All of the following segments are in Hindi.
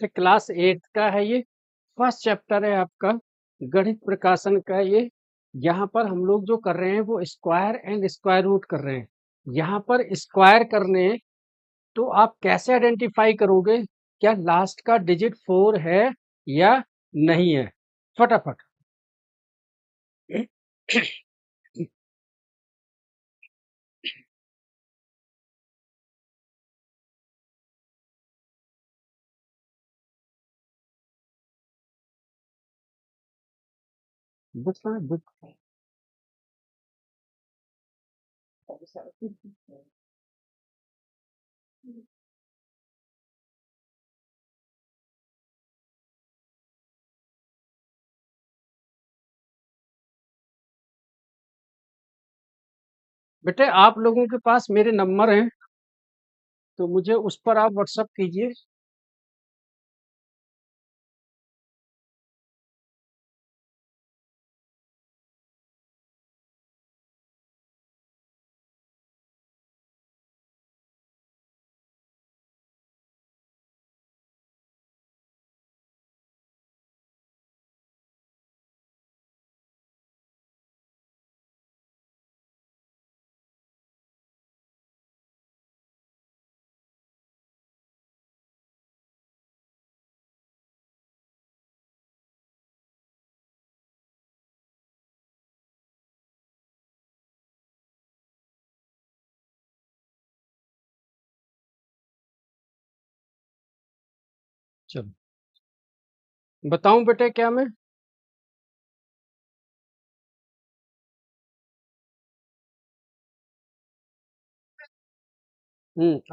तो क्लास 8 का है ये, फर्स्ट चैप्टर है आपका गणित प्रकाशन का ये। यहाँ पर हम लोग जो कर रहे हैं वो स्क्वायर एंड स्क्वायर रूट कर रहे हैं। यहाँ पर स्क्वायर करने तो आप कैसे आइडेंटिफाई करोगे क्या लास्ट का डिजिट 4 है या नहीं है? फटाफट। बुक में बुक। बेटे आप लोगों के पास मेरे नंबर हैं तो मुझे उस पर आप व्हाट्सअप कीजिए। चलो बताऊं बेटे क्या मैं?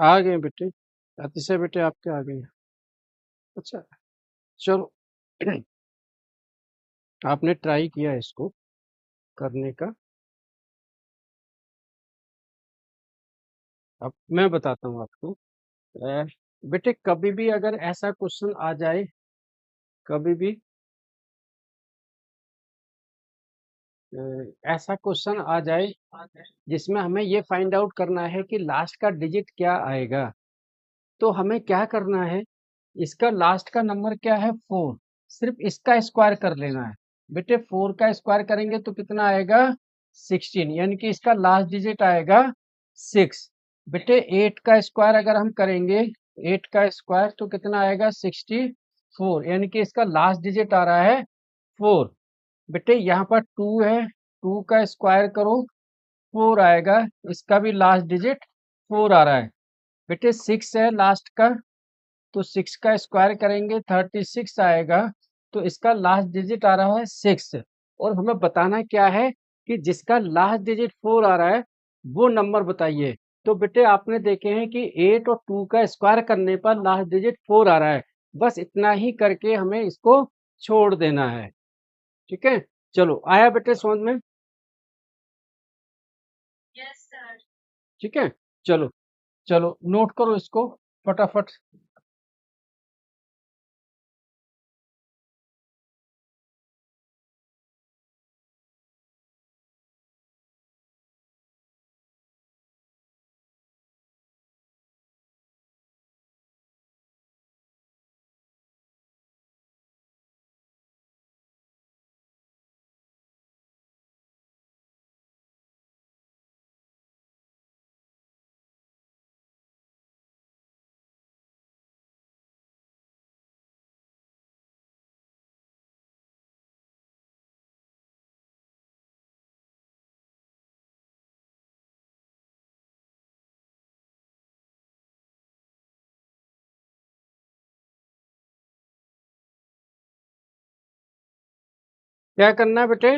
आ गए बेटे। अतिशय बेटे आपके आ गए। अच्छा चलो। आपने ट्राई किया इसको करने का। अब मैं बताता हूँ आपको। अ, बेटे कभी भी अगर ऐसा क्वेश्चन आ जाए, कभी भी ऐसा क्वेश्चन आ जाए जिसमें हमें ये फाइंड आउट करना है कि लास्ट का डिजिट क्या आएगा, तो हमें क्या करना है? इसका लास्ट का नंबर क्या है? 4। सिर्फ इसका स्क्वायर कर लेना है। बेटे 4 का स्क्वायर करेंगे तो कितना आएगा? 16, यानी कि इसका लास्ट डिजिट आएगा 6। बेटे 8 का स्क्वायर अगर हम करेंगे, 8 का स्क्वायर तो कितना आएगा? 64, यानी कि इसका लास्ट डिजिट आ रहा है 4। बेटे यहाँ पर 2 है, 2 का स्क्वायर करो 4 आएगा, इसका भी लास्ट डिजिट 4 आ रहा है। बेटे 6 है लास्ट का, तो 6 का स्क्वायर करेंगे 36 आएगा, तो इसका लास्ट डिजिट आ रहा है 6। और हमें बताना क्या है कि जिसका लास्ट डिजिट 4 आ रहा है वो नंबर बताइए। तो बेटे आपने देखे हैं कि 8 और 2 का स्क्वायर करने पर लास्ट डिजिट 4 आ रहा है। बस इतना ही करके हमें इसको छोड़ देना है। ठीक है, चलो आया बेटे समझ में? ठीक है, चलो। चलो नोट करो इसको फटाफट। क्या करना है बेटे?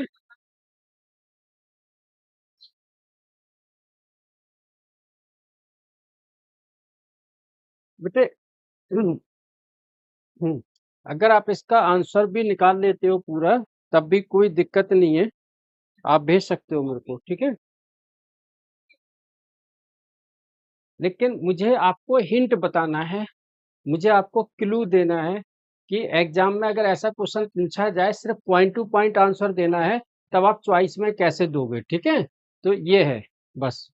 बेटे हम्म, हम्म, अगर आप इसका आंसर भी निकाल लेते हो पूरा तब भी कोई दिक्कत नहीं है, आप भेज सकते हो मेरे को। ठीक है, लेकिन मुझे आपको हिंट बताना है, मुझे आपको क्लू देना है कि एग्जाम में अगर ऐसा क्वेश्चन पूछा जाए सिर्फ पॉइंट टू पॉइंट आंसर देना है, तब आप चॉइस में कैसे दोगे? ठीक है, तो ये है बस।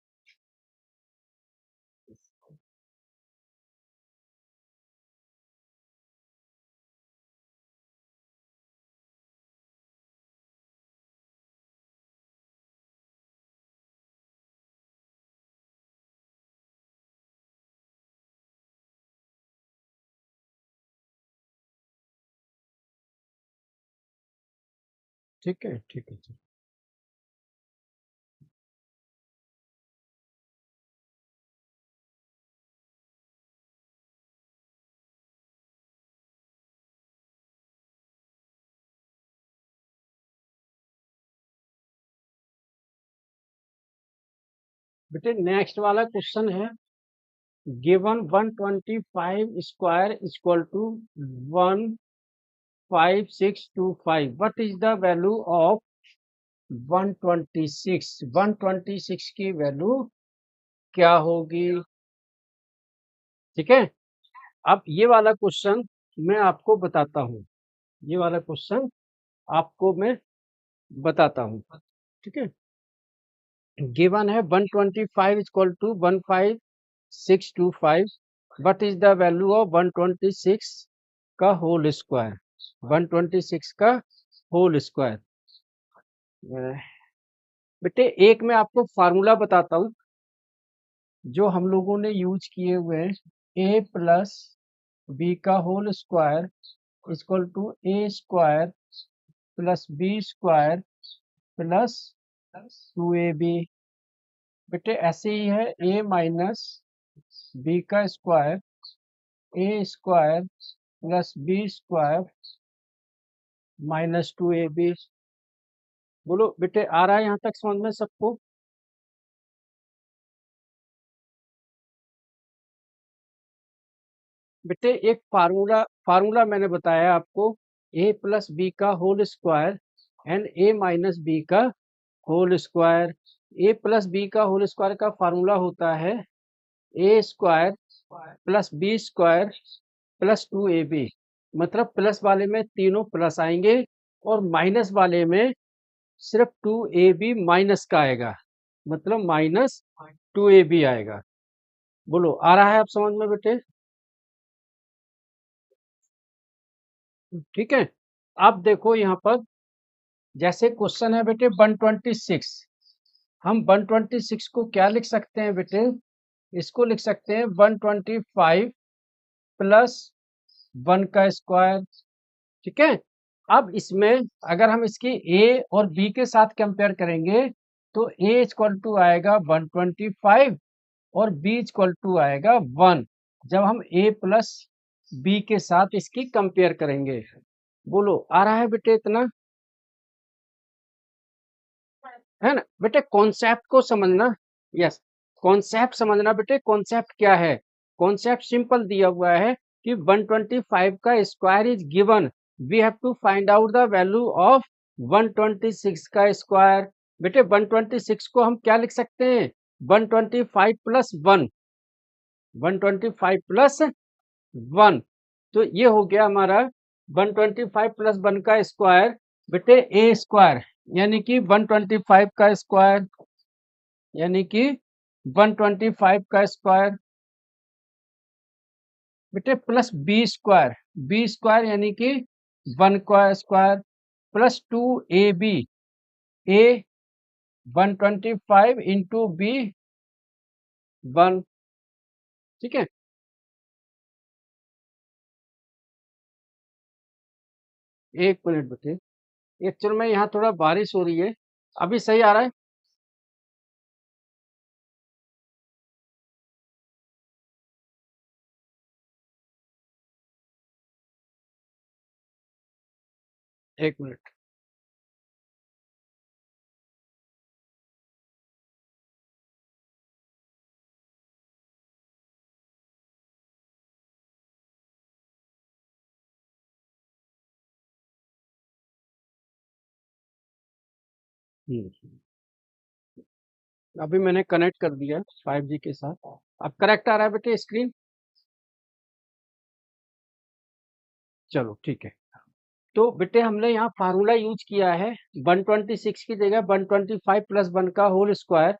ठीक है, ठीक है, ठीक। बेटे नेक्स्ट वाला क्वेश्चन है, given 125 square equal to 15625, what is the value of 126? 126 की वैल्यू क्या होगी? ठीक है, अब ये वाला क्वेश्चन मैं आपको बताता हूँ, ये वाला क्वेश्चन आपको मैं बताता हूँ। ठीक है, गिवन है 125 equal to 15625, what is the value of 126 का होल स्क्वायर? 126 का होल स्क्वायर। बेटे एक मैं आपको फार्मूला बताता हूँ जो हम लोगों ने यूज किए हुए हैं, ए प्लस बी का whole square equal to a square plus b square plus 2ab। बेटे ऐसे ही है, ए माइनस बी का square a square plus b square -2ab। बोलो बेटे, आ रहा है यहाँ तक समझ में सबको? बेटे एक फार्मूला फार्मूला मैंने बताया आपको, ए प्लस बी का whole square and a minus b का whole square. A plus b का होल स्क्वायर का फार्मूला होता है a square plus b square plus 2ab। मतलब प्लस वाले में तीनों प्लस आएंगे और माइनस वाले में सिर्फ 2ab माइनस का आएगा, मतलब -2ab आएगा। बोलो आ रहा है आप समझ में बेटे? ठीक है, अब देखो यहाँ पर, जैसे क्वेश्चन है बेटे 126, हम 126 को क्या लिख सकते हैं बेटे? इसको लिख सकते हैं 125 प्लस 1 का स्क्वायर। ठीक है, अब इसमें अगर हम इसकी ए और बी के साथ कंपेयर करेंगे तो ए इक्वल टू आएगा 125 और बी इक्वल टू आएगा 1, जब हम ए प्लस बी के साथ इसकी कंपेयर करेंगे। बोलो आ रहा है बेटे इतना? है ना बेटे, कॉन्सेप्ट को समझना। यस, कॉन्सेप्ट समझना बेटे, कॉन्सेप्ट क्या है? कॉन्सेप्ट सिंपल दिया हुआ है कि 125 का square is given, we have to find out the value of 126 का स्क्वायर। बेटे 126 को हम क्या लिख सकते हैं? 125 प्लस 1, 125 प्लस 1, तो ये हो गया हमारा 125 प्लस 1 का स्क्वायर। बेटे ए स्क्वायर यानी कि 125 का स्क्वायर, यानी कि 125 का स्क्वायर। बेटे प्लस बी स्क्वायर यानी कि 1 का स्क्वायर प्लस 2ab, ए 125 इंटू बी 1। ठीक है, एक मिनट बेटे, एक्चुअल में यहाँ थोड़ा बारिश हो रही है। अभी सही आ रहा है? एक मिनट। अभी मैंने कनेक्ट कर दिया 5G के साथ। अब करेक्ट आ रहा है बेटे स्क्रीन? चलो ठीक है, तो बेटे हमने यहाँ फार्मूला यूज किया है 126 की जगह 125 प्लस 1 का होल स्क्वायर,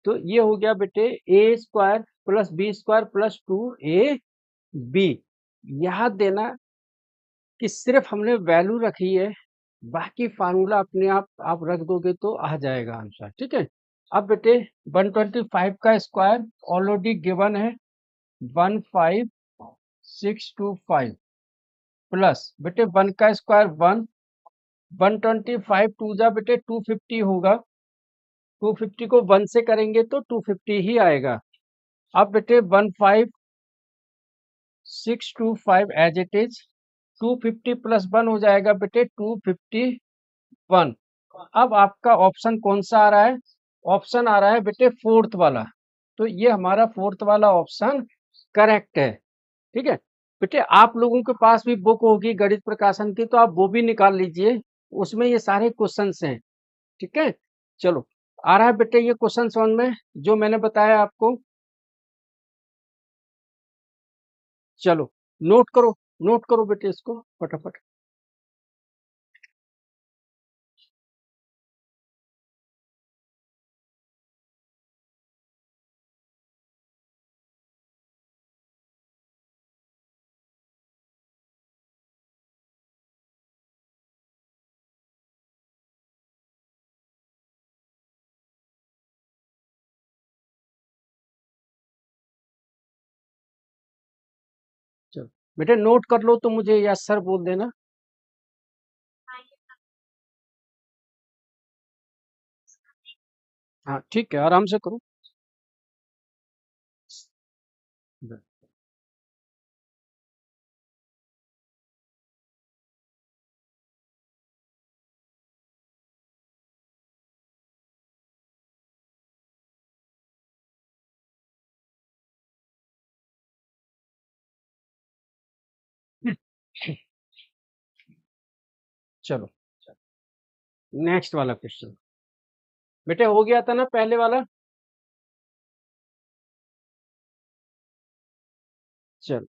तो ये हो गया बेटे a square plus b square plus 2ab। याद देना कि सिर्फ हमने वैल्यू रखी है, बाकी फार्मूला अपने आप रख दोगे तो आ जाएगा आंसर। ठीक है, अब बेटे 125 का स्क्वायर ऑलरेडी गिवन है 15625 प्लस बेटे 1 का स्क्वायर 1 125 टू जा बेटे 250 होगा, 250 को 1 से करेंगे तो 250 ही आएगा। अब बेटे 15625 एज इट इज, 250 प्लस 1 हो जाएगा बेटे 251। अब आपका ऑप्शन कौन सा आ रहा है? ऑप्शन आ रहा है बेटे फोर्थ वाला, तो ये हमारा फोर्थ वाला ऑप्शन करेक्ट है। ठीक है बेटे, आप लोगों के पास भी बुक होगी गणित प्रकाशन की, तो आप वो भी निकाल लीजिए, उसमें ये सारे क्वेश्चंस हैं। ठीक है, चलो आ रहा है बेटे ये क्वेश्चन समझ में जो मैंने बताया आपको। चलो नोट करो, नोट करो बेटे इसको फटाफट। चलो बेटे नोट कर लो तो मुझे यस सर बोल देना। हाँ ठीक है, आराम से करो। चलो नेक्स्ट वाला क्वेश्चन बेटे हो गया था ना पहले वाला। चलो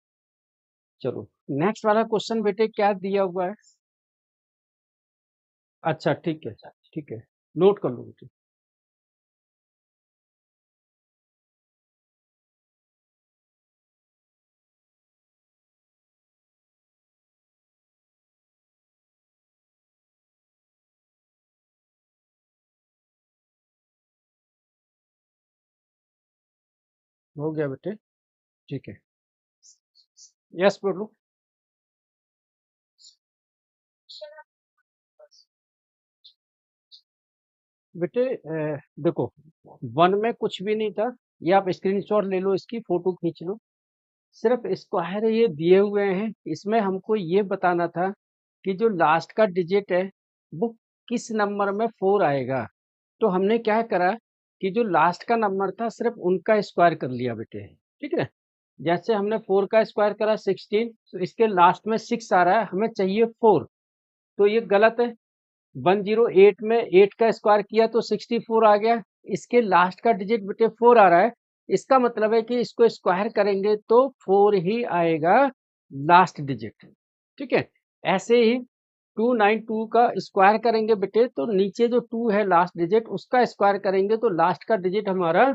चलो नेक्स्ट वाला क्वेश्चन बेटे क्या दिया हुआ है? अच्छा ठीक है, ठीक है, नोट कर लो बेटे। हो गया बेटे, ठीक है, यस बोलो। बेटे देखो, वन में कुछ भी नहीं था, ये आप स्क्रीनशॉट ले लो, इसकी फोटो खींच लो। सिर्फ स्क्वायर ये दिए हुए हैं, इसमें हमको ये बताना था कि जो लास्ट का डिजिट है वो किस नंबर में 4 आएगा। तो हमने क्या करा कि जो लास्ट का नंबर था सिर्फ उनका स्क्वायर कर लिया बेटे। ठीक है, जैसे हमने 4 का स्क्वायर करा 16, तो इसके लास्ट में 6 आ रहा है, हमें चाहिए 4, तो ये गलत है। 108 में 8 का स्क्वायर किया तो 64 आ गया, इसके लास्ट का डिजिट बेटे 4 आ रहा है, इसका मतलब है कि इसको स्क्वायर करेंगे तो 4 ही आएगा लास्ट डिजिट। ठीक है, ऐसे ही 292 का स्क्वायर करेंगे बेटे तो नीचे जो 2 है लास्ट डिजिट उसका स्क्वायर करेंगे तो लास्ट का डिजिट हमारा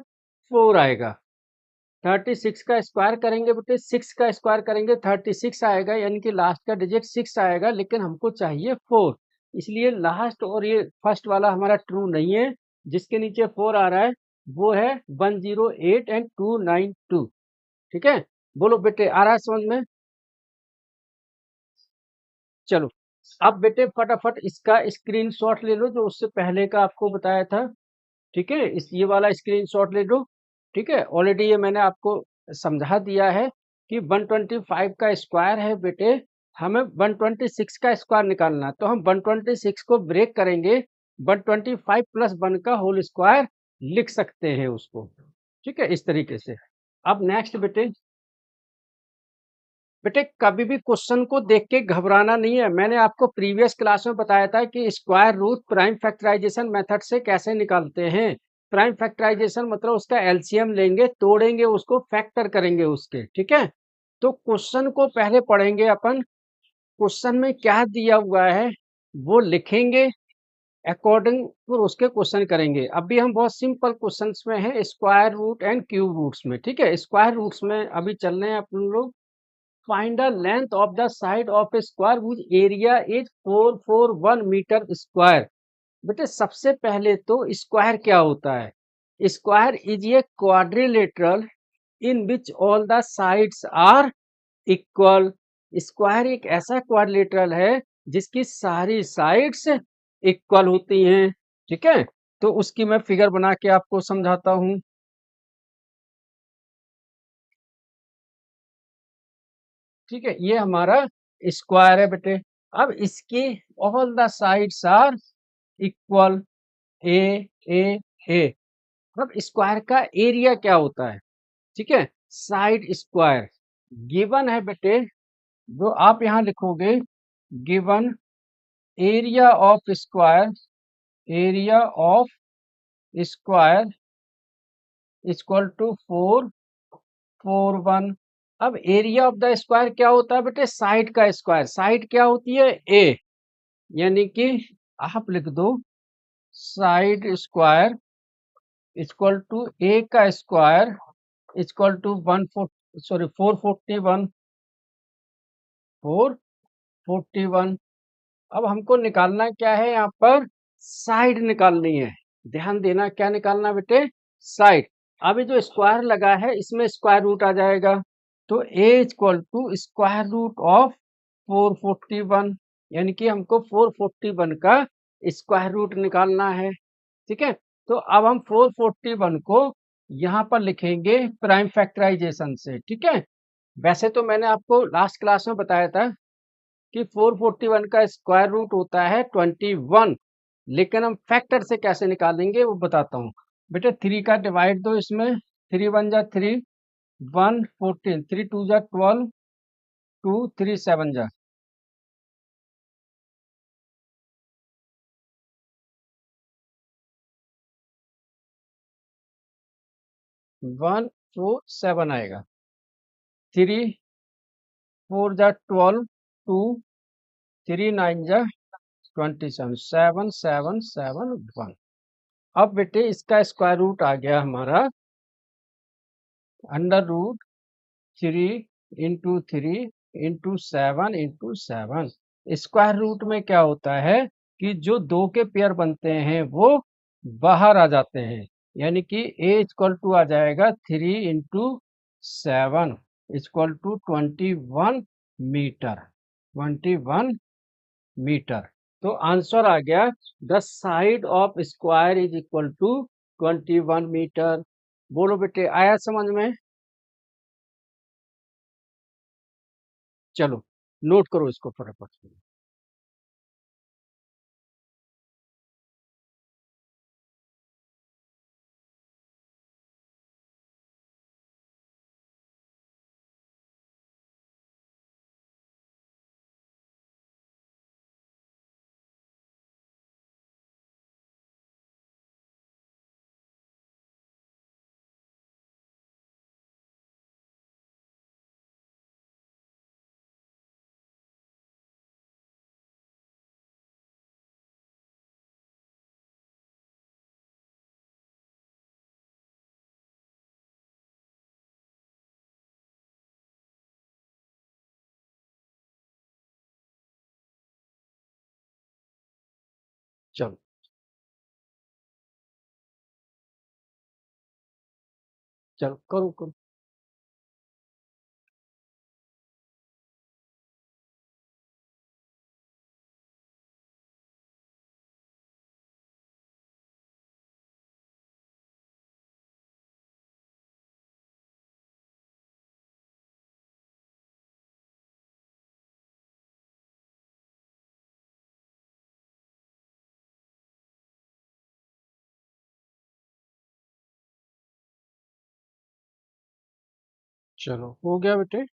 4 आएगा। 36 का स्क्वायर करेंगे बेटे, 6 का स्क्वायर करेंगे 36 आएगा, यानी कि लास्ट का डिजिट 6 आएगा, लेकिन हमको चाहिए 4, इसलिए लास्ट और ये फर्स्ट वाला हमारा ट्रू नहीं है। जिसके नीचे 4 आ रहा है वो है 108 एंड 292। ठीक है, बोलो बेटे आ रहा है समझ में? चलो अब बेटे फटाफट इसका स्क्रीनशॉट ले लो जो उससे पहले का आपको बताया था। ठीक है, इस ये वाला स्क्रीनशॉट ले लो। ठीक है, ऑलरेडी ये मैंने आपको समझा दिया है कि 125 का स्क्वायर है बेटे, हमें 126 का स्क्वायर निकालना है, तो हम 126 को ब्रेक करेंगे, 125 प्लस 1 का होल स्क्वायर लिख सकते हैं उसको। ठीक है, इस तरीके से। अब नेक्स्ट बेटे, बेटे कभी भी क्वेश्चन को देख के घबराना नहीं है। मैंने आपको प्रीवियस क्लास में बताया था कि square root prime factorisation method से कैसे निकालते हैं। प्राइम फैक्टराइजेशन मतलब उसका एलसीएम लेंगे, तोड़ेंगे उसको, फैक्टर करेंगे उसके। ठीक है, तो क्वेश्चन को पहले पढ़ेंगे अपन, क्वेश्चन में क्या दिया हुआ है वो लिखेंगे, अकॉर्डिंग फिर उसके क्वेश्चन करेंगे। अभी हम बहुत सिंपल क्वेश्चंस में हैं, square root and cube roots में। ठीक है, स्क्वायर रूट्स में अभी चल रहे हैं अपन लोग। Find the length of the side of a square whose area is 441 metre square. बेटे सबसे पहले तो स्क्वायर क्या होता है? Square is a quadrilateral in which all the sides are equal. Square एक ऐसा क्वाड्रिलेटरल है जिसकी सारी साइड्स इक्वल होती हैं। ठीक है, तो उसकी मैं फिगर बना के आपको समझाता हूं। ठीक है, ये हमारा स्क्वायर है बेटे। अब इसकी all the sides are equal, a a a. अब स्क्वायर का एरिया क्या होता है? ठीक है, साइड स्क्वायर गिवन है बेटे, जो आप यहां लिखोगे given area of square, area of square equal to 441। अब एरिया ऑफ द स्क्वायर क्या होता है बेटे? साइड का स्क्वायर। साइड क्या होती है? ए, यानी कि आप लिख दो साइड स्क्वायर इक्वल टू ए का स्क्वायर इक्वल टू 441, 441। अब हमको निकालना क्या है? यहाँ पर साइड निकालनी है। ध्यान देना, क्या निकालना बेटे? साइड। अभी जो स्क्वायर लगा है इसमें स्क्वायर रूट आ जाएगा, तो a equal to square root of 441, यानी कि हमको 441 का स्क्वायर रूट निकालना है। ठीक है, तो अब हम 441 को यहाँ पर लिखेंगे प्राइम फैक्टराइजेशन से। ठीक है, वैसे तो मैंने आपको लास्ट क्लास में बताया था कि 441 का स्क्वायर रूट होता है 21, लेकिन हम फैक्टर से कैसे निकालेंगे वो बताता हूँ। बेटा 3 का डिवाइड दो इसमें, 3 1 जा 3, 1 14, 3 2 जा 12, 2 3 7 जा 1 4 7 आएगा। 3 4 जा 12, 2 3 9 जा 27, 7 7 7 1। अब बेटे इसका स्क्वायर रूट आ गया हमारा under root 3 into 3 into 7 square root में क्या होता है कि जो दो के पेयर बनते हैं वो बाहर आ जाते हैं, यानी कि a इक्वल टू आ जाएगा 3 into 7 equal to 21 metre, 21 metre. तो आंसर आ गया the side of square is equal to 21 metre. बोलो बेटे, आया समझ में? चलो नोट करो इसको फटाफट से। चलो चलो करो करो। चलो हो गया बेटे।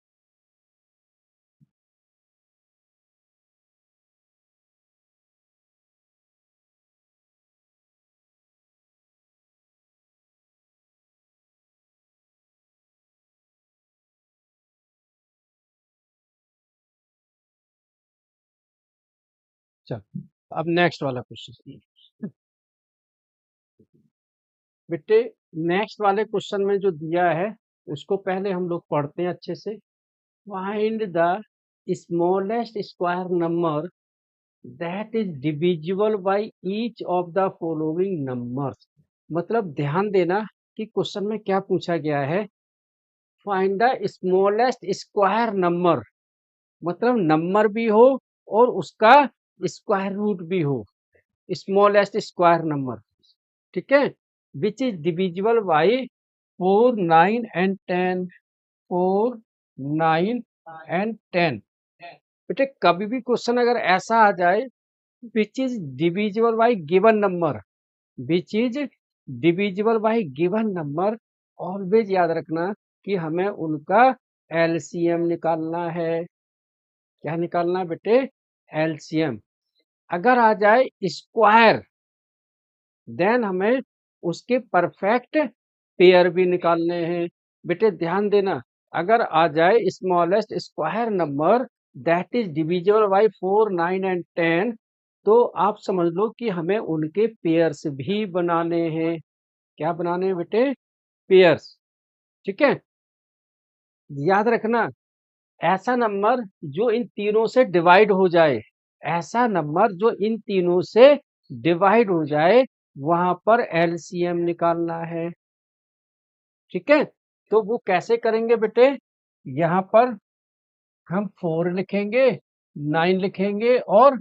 चलो अब नेक्स्ट वाला क्वेश्चन बेटे। नेक्स्ट वाले क्वेश्चन में जो दिया है उसको पहले हम लोग पढ़ते हैं अच्छे से। Find the smallest square number that is divisible by each of the following numbers. मतलब ध्यान देना कि क्वेश्चन में क्या पूछा गया है। Find the smallest square number, मतलब नंबर भी हो और उसका स्क्वायर रूट भी हो, स्मॉलेस्ट स्क्वायर नंबर, ठीक है, which is divisible by 4, 9 and 10, 4, 9 and 10। बेटे कभी भी क्वेश्चन अगर ऐसा आ जाए which is divisible by given number, which is divisible by given number, always याद रखना कि हमें उनका एलसीएम निकालना है। क्या निकालना है बेटे? एलसीएम। अगर आ जाए स्क्वायर देन हमें उसके परफेक्ट पेयर भी निकालने हैं। बेटे ध्यान देना, अगर आ जाए smallest square number that is divisible by 4, 9 and 10, तो आप समझ लो कि हमें उनके पेयर्स भी बनाने हैं। क्या बनाने हैं बेटे? पेयर्स। ठीक है, याद रखना, ऐसा नंबर जो इन तीनों से डिवाइड हो जाए, ऐसा नंबर जो इन तीनों से डिवाइड हो जाए, वहां पर एलसीएम निकालना है। ठीक है, तो वो कैसे करेंगे बेटे? यहाँ पर हम 4 लिखेंगे, 9 लिखेंगे और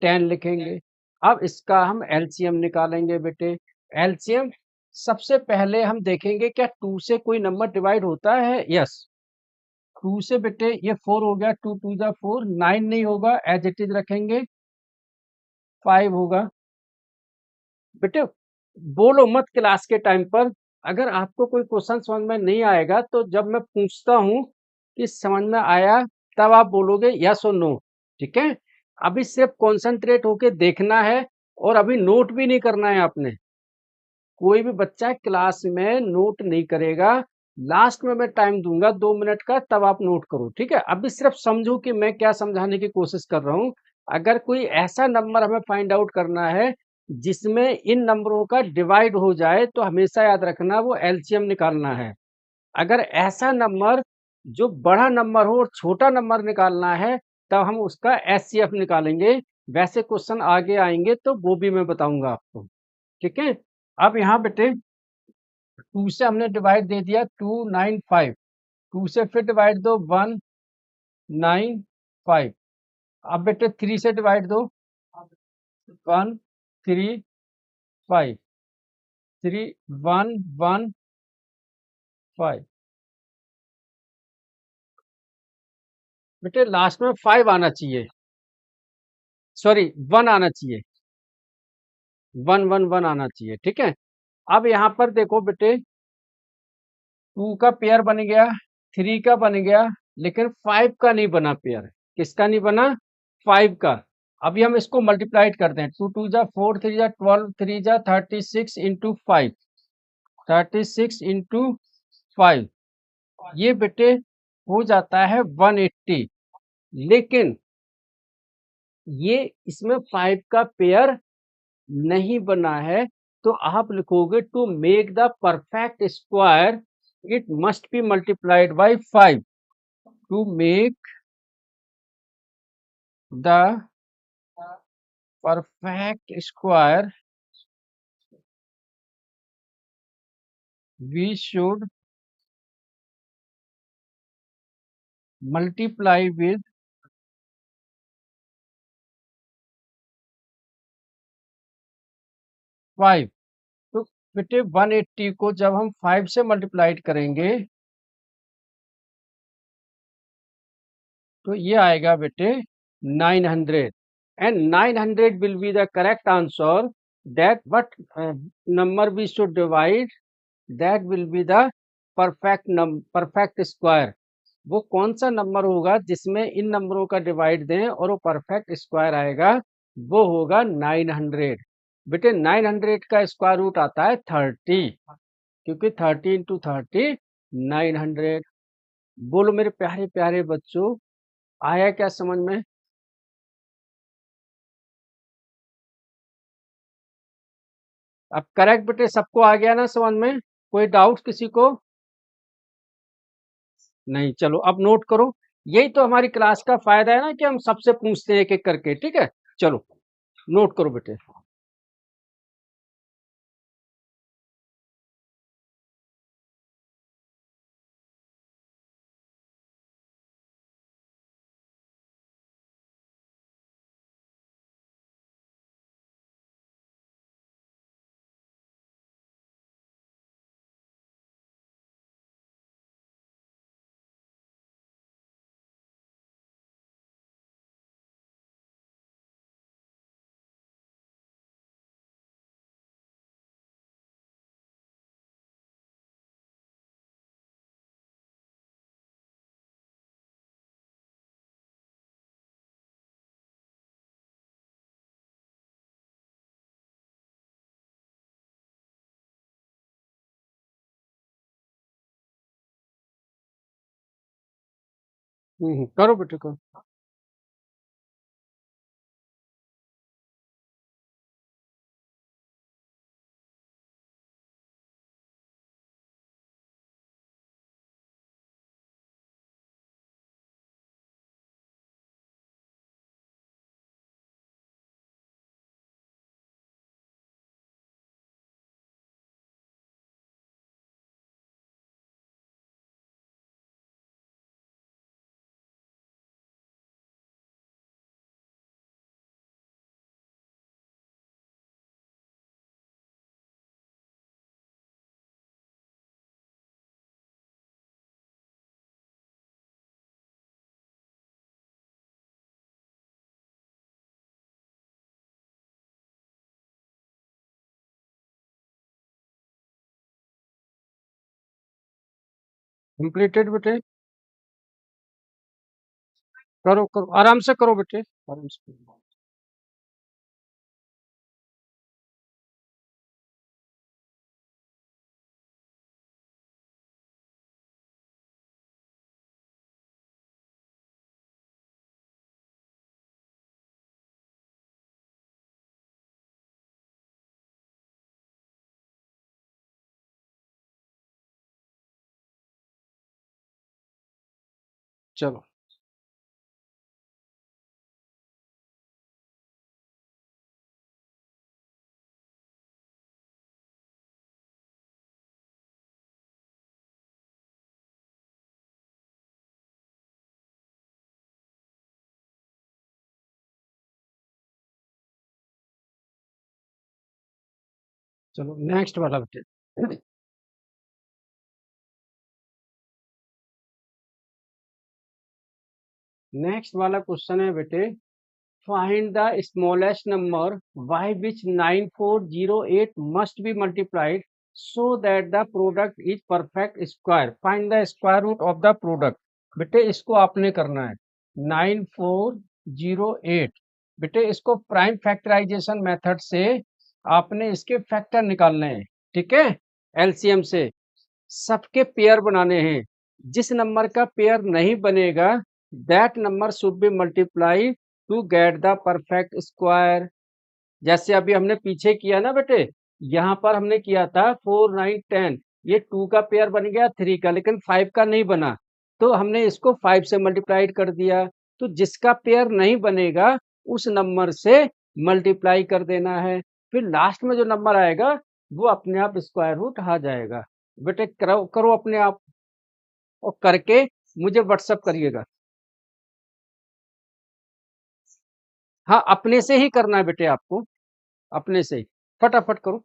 10 लिखेंगे। अब इसका हम एलसीएम निकालेंगे बेटे। एलसीएम सबसे पहले हम देखेंगे क्या 2 से कोई नंबर डिवाइड होता है? यस, 2 से बेटे ये 4 हो गया, 2 2 जा 4, 9 नहीं होगा, एज इट इज रखेंगे, 5 होगा। बेटे बोलो मत क्लास के टाइम पर, अगर आपको कोई क्वेश्चन समझ में नहीं आएगा तो जब मैं पूछता हूँ कि समझ में आया, तब आप बोलोगे यस और नो। ठीक है, अभी सिर्फ कॉन्सेंट्रेट होके देखना है और अभी नोट भी नहीं करना है आपने। कोई भी बच्चा क्लास में नोट नहीं करेगा, लास्ट में मैं टाइम दूंगा 2 मिनट का, तब आप नोट करो। ठीक है, अभी सिर्फ समझो कि मैं क्या समझाने की कोशिश कर रहा हूँ। अगर कोई ऐसा नंबर हमें फाइंड आउट करना है जिसमें इन नंबरों का डिवाइड हो जाए, तो हमेशा याद रखना वो एलसीएम निकालना है। अगर ऐसा नंबर जो बड़ा नंबर हो और छोटा नंबर निकालना है, तब हम उसका एचसीएफ निकालेंगे। वैसे क्वेश्चन आगे आएंगे तो वो भी मैं बताऊंगा आपको। ठीक है, अब यहाँ बेटे 2 से हमने डिवाइड दे दिया, 2 9 5, 2 से फिर डिवाइड दो, 1 9 5। अब बेटे 3 से डिवाइड दो, 1 3 5, 3 1 1 5। बेटे लास्ट में 5 आना चाहिए, सॉरी 1 आना चाहिए, 1 1 1 आना चाहिए। ठीक है, अब यहाँ पर देखो बेटे 2 का पेयर बन गया, 3 का बन गया, लेकिन 5 का नहीं बना पेयर। किसका नहीं बना? 5 का। अभी हम इसको मल्टीप्लाइड करते हैं, 2 2 जा 4, 3 जा 12, 3 जा 36 इंटू 5, 36 इंटू 5, ये बेटे हो जाता है 180। लेकिन ये इसमें 5 का पेयर नहीं बना है, तो आप लिखोगे to make the perfect square it must be multiplied by 5। To make the perfect square we should multiply with 5। तो बेटे 180 को जब हम 5 से मल्टीप्लाइड करेंगे तो ये आएगा बेटे 900, and 900 will be the correct answer. That what number we should divide, that will be the perfect square. वो कौन सा नंबर होगा जिसमें इन नंबरों का डिवाइड दें और वो परफेक्ट स्क्वायर आएगा? वो होगा 900। बेटे 900 का स्क्वायर रूट आता है 30, क्योंकि 30 इंटू 30 900। बोलो मेरे प्यारे प्यारे बच्चों, आया क्या समझ में? अब करेक्ट बेटे सबको आ गया ना समझ में? कोई डाउट किसी को? नहीं, चलो अब नोट करो। यही तो हमारी क्लास का फायदा है ना कि हम सबसे पूछते हैं एक एक करके। ठीक है, चलो नोट करो बेटे। करो बेटे करो। कंप्लीटेड बेटे। करो करो आराम से करो बेटे, आराम से करो। चलो चलो नेक्स्ट वाला बेटे। नेक्स्ट वाला क्वेश्चन है बेटे, find the smallest number by which 9408 must be multiplied so that the product is perfect square. Find the square root of the product. बेटे इसको आपने करना है 9408। बेटे इसको प्राइम फैक्टराइजेशन मेथड से आपने इसके फैक्टर निकालने हैं, ठीक है। एलसीएम से सबके पेयर बनाने हैं। जिस नंबर का पेयर नहीं बनेगा that number should be multiply to get the perfect square. जैसे अभी हमने पीछे किया ना बेटे, यहाँ पर हमने किया था 4 9 10, ये 2 का पेयर बन गया 3 का, लेकिन 5 का नहीं बना, तो हमने इसको 5 से मल्टीप्लाइड कर दिया। तो जिसका पेयर नहीं बनेगा उस नंबर से मल्टीप्लाई कर देना है, फिर लास्ट में जो नंबर आएगा वो अपने आप स्क्वायर रूट आ जाएगा। बेटे करो करो अपने आप, और करके मुझे व्हाट्सअप करिएगा। हाँ अपने से ही करना है बेटे आपको, अपने से ही फटाफट करो।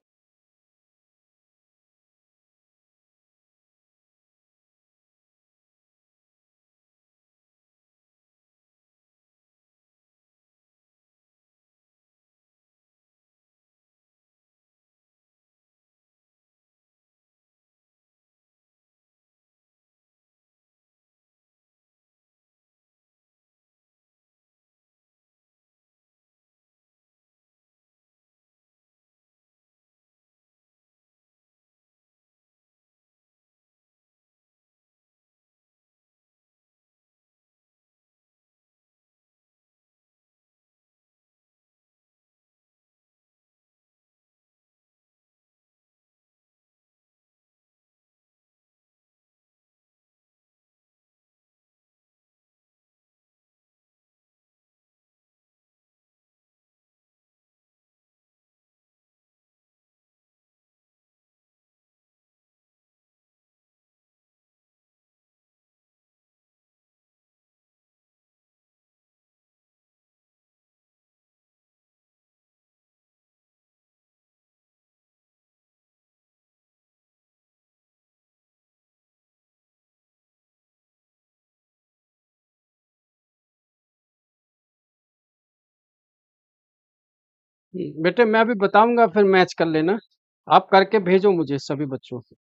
बेटे मैं अभी बताऊंगा, फिर मैच कर लेना। आप करके भेजो मुझे सभी बच्चों को।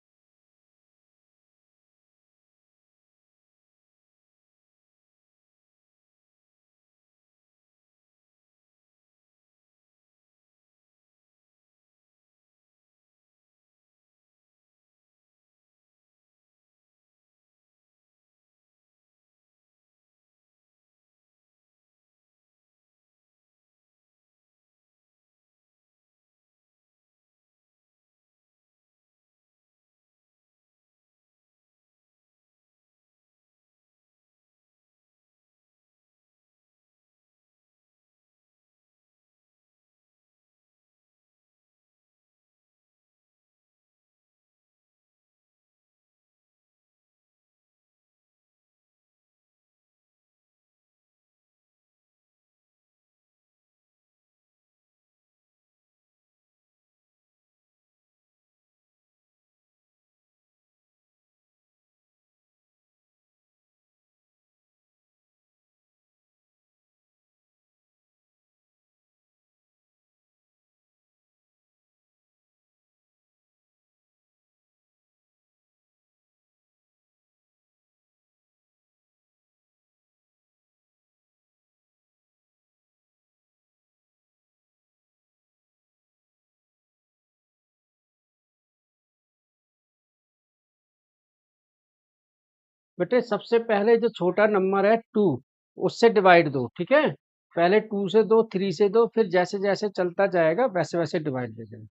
बेटे सबसे पहले जो छोटा नंबर है 2, उससे डिवाइड दो, ठीक है। पहले 2 से दो, 3 से दो, फिर जैसे जैसे चलता जाएगा वैसे वैसे डिवाइड दे देना।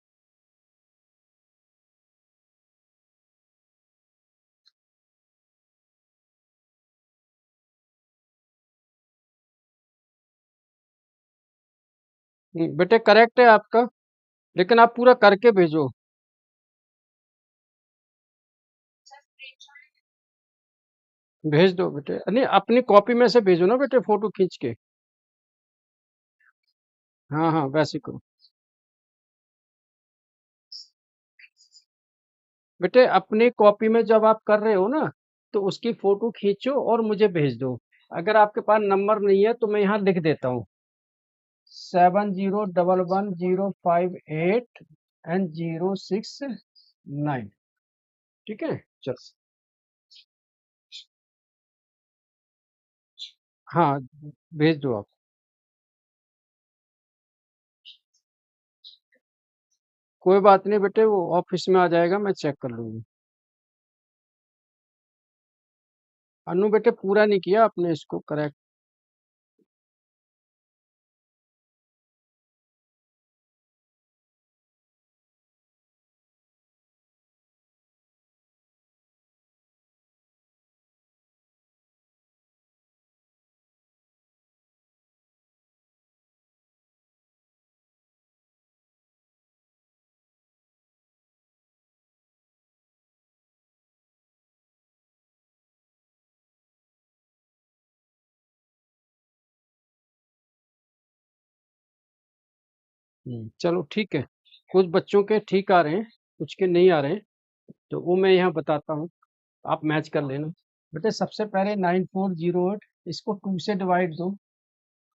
बेटे करेक्ट है आपका, लेकिन आप पूरा करके भेजो। भेज दो बेटे, नहीं अपनी कॉपी में से भेजो ना बेटे, फोटो खींच के। हाँ हाँ वैसे करो बेटे, अपनी कॉपी में जब आप कर रहे हो ना, तो उसकी फोटो खींचो और मुझे भेज दो। अगर आपके पास नंबर नहीं है तो मैं यहाँ लिख देता हूँ, 701105 8 एंड 069। ठीक है, चल। हाँ, भेज दो आप। कोई बात नहीं बेटे, वो ऑफिस में आ जाएगा, मैं चेक कर लूंगी। अनु बेटे पूरा नहीं किया आपने इसको करेक्ट। चलो ठीक है। कुछ बच्चों के ठीक आ रहे हैं, कुछ के नहीं आ रहे हैं, तो वो मैं यहाँ बताता हूँ, आप मैच कर लेना। बेटे सबसे पहले 9408, इसको 2 से डिवाइड दो।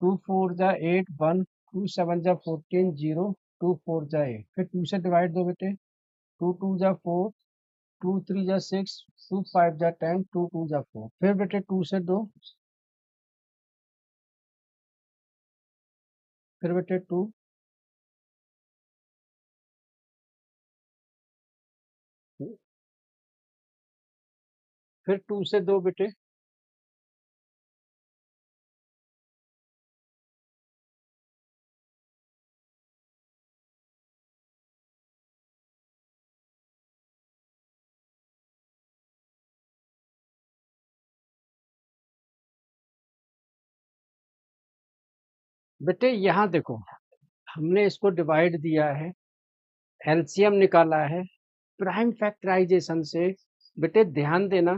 2 4 जा 8 1, 2 7 जा 14 0, 2 4 जा 8, फिर 2 से डिवाइड दो बेटे। 2 2 जा 4, 2 3 जा 6, 2 5 जा 10, 2 2 जा 4, फिर बेटे 2 से दो, फिर बेटे 2, फिर 2 से दो बेटे। बेटे यहाँ देखो, हमने इसको डिवाइड दिया है, एलसीएम निकाला है, प्राइम फैक्टराइजेशन से। बेटे ध्यान देना,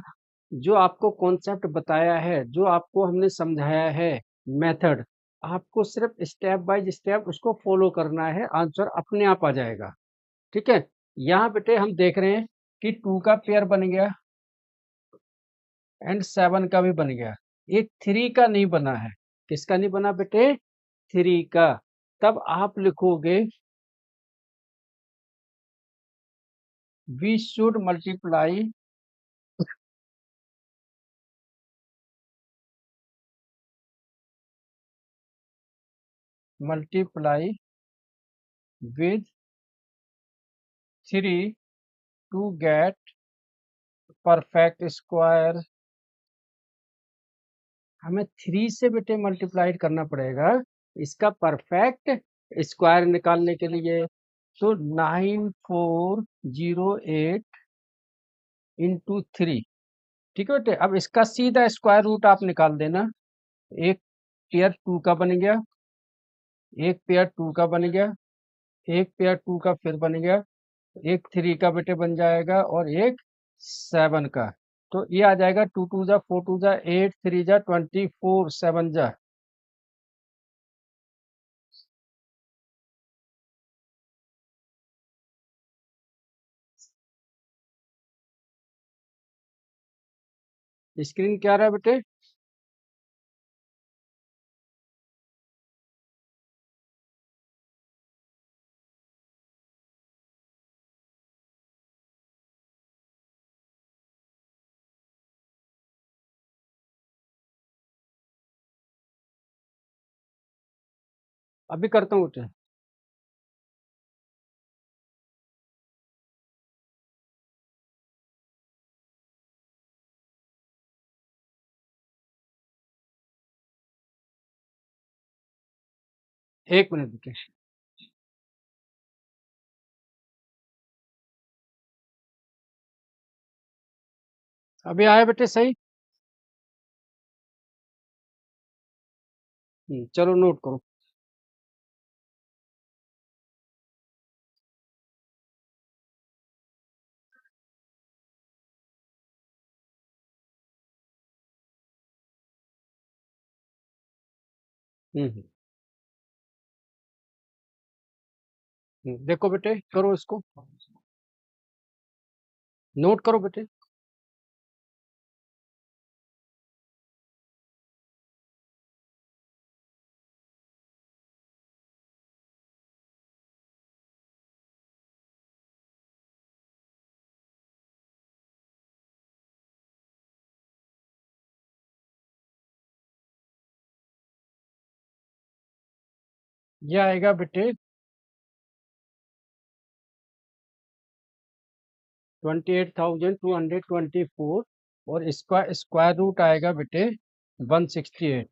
जो आपको कॉन्सेप्ट बताया है, जो आपको हमने समझाया है, मेथड, आपको सिर्फ स्टेप बाय स्टेप उसको फॉलो करना है, आंसर अपने आप आ जाएगा। ठीक है। यहाँ बेटे हम देख रहे हैं कि 2 का पेयर बन गया एंड 7 का भी बन गया, एक 3 का नहीं बना है। किसका नहीं बना बेटे? 3 का। तब आप लिखोगे, we should multiply with 3 to get perfect square. हमें 3 से बेटे मल्टीप्लाई करना पड़ेगा इसका परफेक्ट स्क्वायर निकालने के लिए। तो 9408 इंटू 3। ठीक है बेटे, अब इसका सीधा स्क्वायर रूट आप निकाल देना। एक पेयर 2 का बन गया, एक पेयर 2 का बन गया, एक पेयर 2 का फिर बन गया, एक 3 का बेटे बन जाएगा, और एक 7 का। तो ये आ जाएगा, 2 2 जा 4 2 जा 8 3 जा 24 7 जा। स्क्रीन क्या रहा है बेटे? अभी करता हूँ बेटे। एक मिनट बेटे, अभी आया बेटे सही। चलो नोट करो। हम्म। देखो बेटे, करो इसको, नोट करो बेटे। ये आएगा बेटे 28,224, और इसका स्क्वायर रूट आएगा बेटे 168।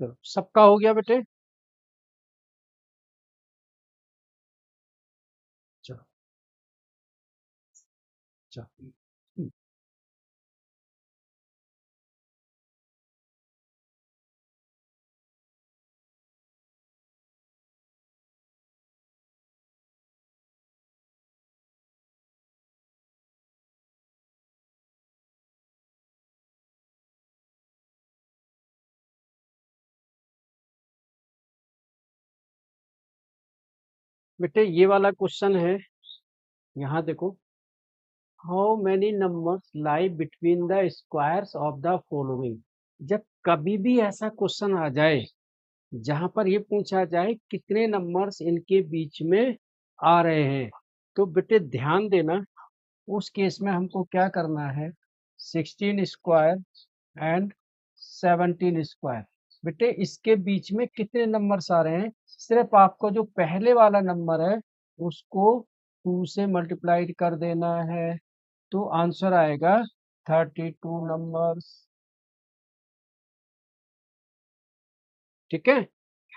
चलो, सबका हो गया बेटे। चलो चलो। बेटे ये वाला क्वेश्चन है, यहाँ देखो, how many numbers lie between the squares of the following. जब कभी भी ऐसा क्वेश्चन आ जाए जहां पर ये पूछा जाए कितने नंबर्स इनके बीच में आ रहे हैं, तो बेटे ध्यान देना, उस केस में हमको क्या करना है, 16 स्क्वायर एंड 17 स्क्वायर। बेटे इसके बीच में कितने नंबर्स आ रहे हैं, सिर्फ आपको जो पहले वाला नंबर है उसको 2 से मल्टीप्लाई कर देना है, तो आंसर आएगा 32 नंबर्स। ठीक है।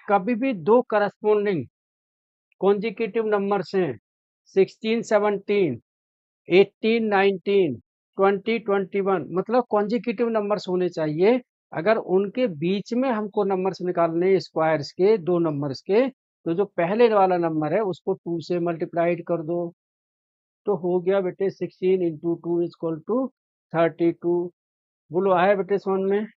कभी भी दो करस्पोंडिंग कॉन्जिक्यूटिव नंबर्स हैं, 16 17, 18 19, 20 21, मतलब कॉन्जिक्यूटिव नंबर्स होने चाहिए। अगर उनके बीच में हमको नंबर्स निकालने स्क्वायर्स के, दो नंबर्स के, तो जो पहले वाला नंबर है उसको 2 से मल्टीप्लाइड कर दो, तो हो गया बेटे 16 इंटू 2 इक्वल टू 32। बोलो आया बेटे समझ में?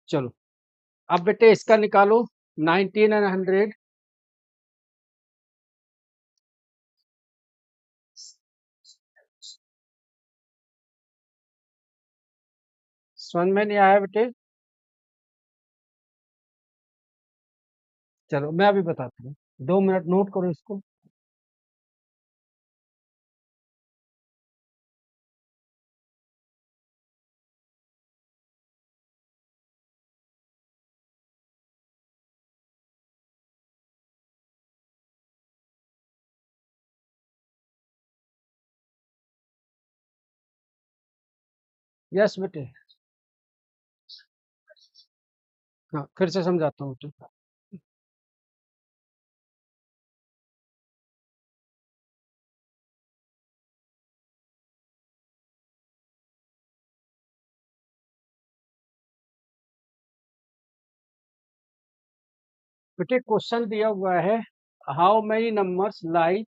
चलो, अब बेटे इसका निकालो, 19 एंड 100। समझ में नहीं आया बेटे? चलो मैं अभी बताता हूँ, 2 मिनट नोट करो इसको। यस बेटे, हाँ फिर से समझाता हूँ बेटे। बेटे क्वेश्चन दिया हुआ है, how many numbers lie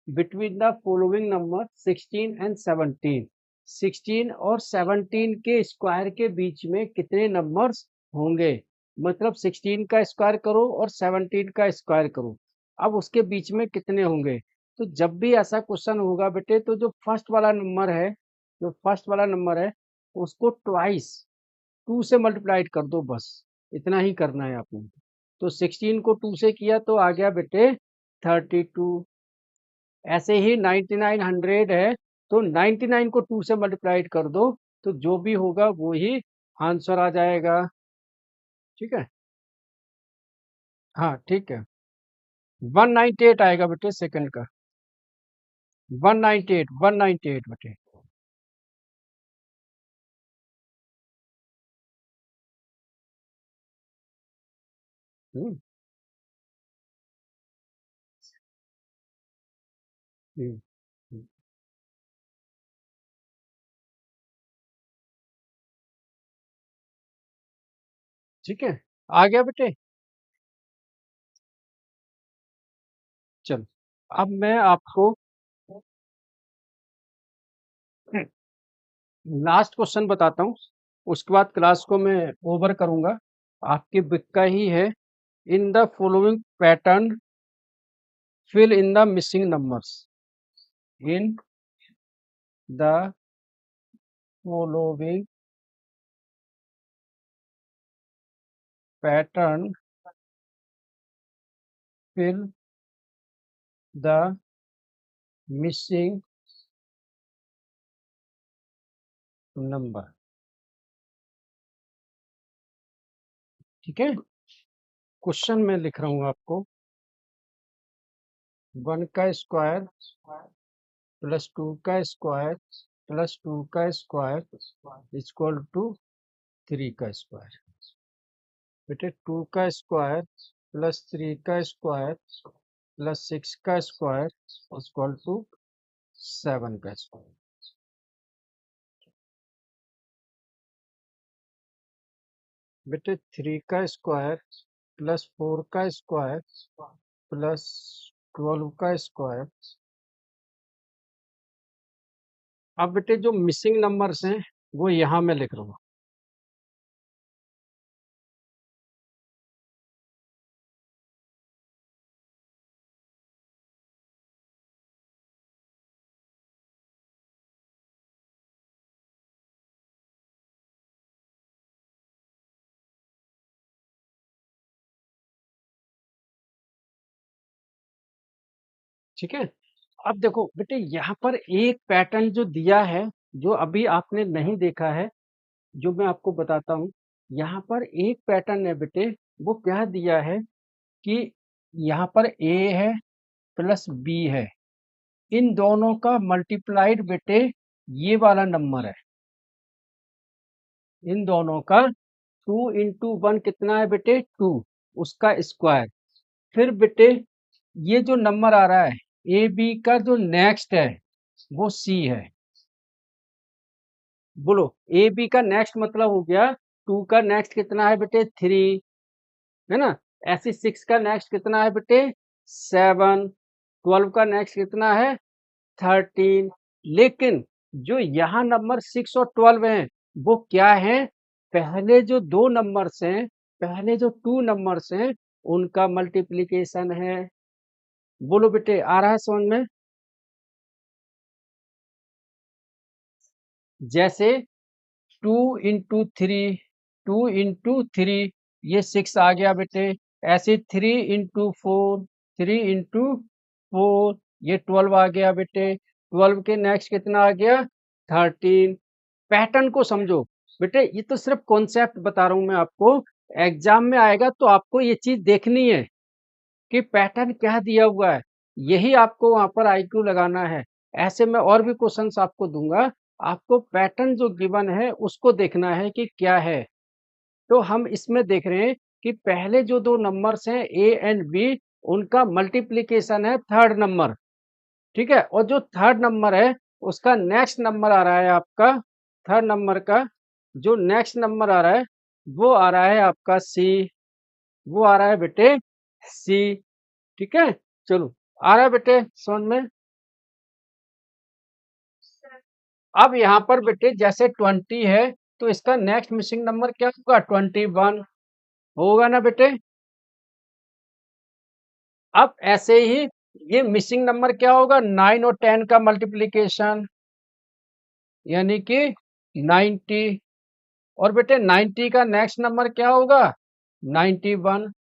between the following number 16 and 17। 16 और 17 के स्क्वायर के बीच में कितने नंबर्स होंगे, मतलब 16 का स्क्वायर करो और 17 का स्क्वायर करो, अब उसके बीच में कितने होंगे। तो जब भी ऐसा क्वेश्चन होगा बेटे, तो जो फर्स्ट वाला नंबर है, जो फर्स्ट वाला नंबर है उसको ट्वाइस 2 से मल्टीप्लाइड कर दो बस। इतना ही करना है आपने। तो 16 को 2 से किया तो आ गया बेटे 32। ऐसे ही 99 100 है, तो 99 को 2 से मल्टीप्लाइड कर दो, तो जो भी होगा वो ही आंसर आ जाएगा। ठीक है, हाँ ठीक है। 198 आएगा बेटे सेकंड का। 198 बेटे। हम्म, हम्म, हम्म। ठीक है, आ गया बेटे। चलो, अब मैं आपको लास्ट क्वेश्चन बताता हूँ, उसके बाद क्लास को मैं ओवर करूंगा। आपकी बुक का ही है। In the following pattern fill in the missing numbers. In the following pattern fill the missing number. ठीक है, क्वेश्चन मैं लिख रहा हूँ आपको। 1 का स्क्वायर प्लस 2 का स्क्वायर प्लस 2 का स्क्वायर इक्वल टू 3 का स्क्वायर। बेटे 2 का स्क्वायर प्लस 3 का स्क्वायर प्लस 6 का स्क्वायर इक्वल टू 7 का स्क्वायर। बेटे 3 का स्क्वायर प्लस 4 का स्क्वायर प्लस 12 का स्क्वायर। अब बेटे जो मिसिंग नंबर्स हैं वो यहाँ मैं लिख रहा हूँ। ठीक है, अब देखो बेटे यहाँ पर एक पैटर्न जो दिया है, जो अभी आपने नहीं देखा है, जो मैं आपको बताता हूँ। यहाँ पर एक पैटर्न है बेटे, वो क्या दिया है कि यहाँ पर ए है प्लस बी है, इन दोनों का मल्टीप्लाइड बेटे ये वाला नंबर है। इन दोनों का 2 × 1 कितना है बेटे 2, उसका स्क्वायर। फिर बेटे ये जो नंबर आ रहा है ए बी का जो नेक्स्ट है वो सी है। बोलो, ए बी का नेक्स्ट मतलब हो गया 2 का नेक्स्ट कितना है बेटे 3, है ना। ऐसे 6 का नेक्स्ट कितना है बेटे 7, 12 का नेक्स्ट कितना है 13। लेकिन जो यहाँ नंबर 6 और 12 हैं वो क्या है, पहले जो दो नंबर्स हैं, पहले जो 2 नंबर्स हैं उनका मल्टीप्लीकेशन है। बोलो बेटे, आ रहा है समझ में। जैसे 2 × 3 ये 6 आ गया बेटे। ऐसे 3 × 4 3 × 4 ये 12 आ गया बेटे। 12 के नेक्स्ट कितना आ गया 13। पैटर्न को समझो बेटे, ये तो सिर्फ कॉन्सेप्ट बता रहा हूं मैं आपको। एग्जाम में आएगा तो आपको ये चीज देखनी है कि पैटर्न क्या दिया हुआ है, यही आपको वहां पर आईक्यू लगाना है। ऐसे में और भी क्वेश्चंस आपको दूंगा, आपको पैटर्न जो गिवन है उसको देखना है कि क्या है। तो हम इसमें देख रहे हैं कि पहले जो दो नंबर्स हैं ए एंड बी, उनका मल्टीप्लीकेशन है थर्ड नंबर। ठीक है, और जो थर्ड नंबर है उसका नेक्स्ट नंबर आ रहा है आपका, थर्ड नंबर का जो नेक्स्ट नंबर आ रहा है वो आ रहा है आपका सी, वो आ रहा है बेटे सी। ठीक है, चलो, आ रहा है बेटे समझ में। अब यहाँ पर बेटे जैसे 20 है तो इसका नेक्स्ट मिसिंग नंबर क्या होगा 21 होगा ना बेटे। अब ऐसे ही ये मिसिंग नंबर क्या होगा 9 और 10 का मल्टीप्लीकेशन, यानी कि 90। और बेटे 90 का नेक्स्ट नंबर क्या होगा 91।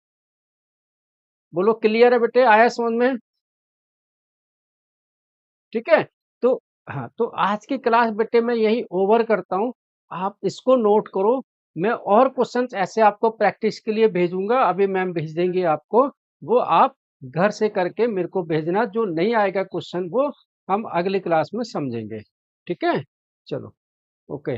बोलो क्लियर है बेटे, आया समझ में? ठीक है। तो हाँ, तो आज की क्लास बेटे मैं यही ओवर करता हूँ। आप इसको नोट करो। मैं और क्वेश्चंस ऐसे आपको प्रैक्टिस के लिए भेजूंगा, अभी मैम भेज देंगे आपको। वो आप घर से करके मेरे को भेजना। जो नहीं आएगा क्वेश्चन वो हम अगली क्लास में समझेंगे। ठीक है, चलो, ओके।